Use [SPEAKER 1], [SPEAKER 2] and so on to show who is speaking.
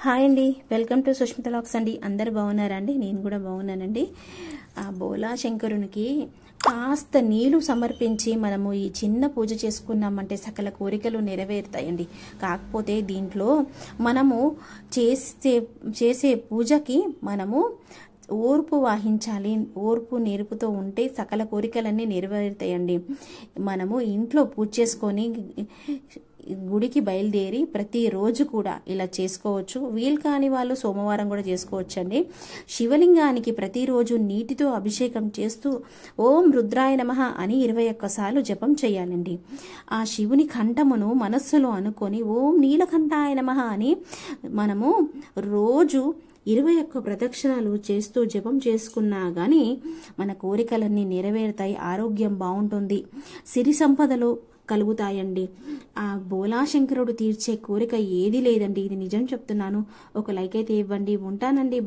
[SPEAKER 1] Hi అండి, welcome to Sushmita lakhs అండి. అందరు బాగున్నారా అండి? నేను కూడా బాగున్నానండి. ఆ బోలా శంకరునికి కాస్త నీళ్లు సమర్పించి మనము ఈ చిన్న పూజ చేసుకున్నామంటే సకల కోరికలు నెరవేరుతాయండి. కాకపోతే దీంట్లో మనము చేసే పూజకి మనము ఓర్పు వహించాలి. ఓర్పు నేర్పుతో ఉంటే సకల కోరికలన్నీ నెరవేరుతాయండి. మనము ఇంట్లో పూజ చేసుకొని గుడికి బయలుదేరి ప్రతిరోజు కూడా ఇలా చేసుకోవచ్చు. వీలు కాని వాళ్ళు సోమవారం కూడా చేసుకోవచ్చండి. శివలింగానికి ప్రతిరోజు నీటితో అభిషేకం చేస్తూ ఓం రుద్రాయ నమః అని 21 సార్లు జపం చేయాలండి. ఆ శివుని కంఠమును మనస్సులో అనుకొని ఓం నీలకంఠాయ నమః అని మనము రోజు 21 ప్రదక్షిణాలు చేస్తూ జపం చేసుకున్నా గాని మన కోరికలన్నీ నెరవేరుతాయి. ఆరోగ్యం బాగుంటుంది, సిరి సంపదలు కలుగుతాయండి. ఆ బోలాశంకరుడు తీర్చే కోరిక ఏది లేదండి. ఇది నిజం చెప్తున్నాను. ఒక లైక్ అయితే ఇవ్వండి. ఉంటానండి.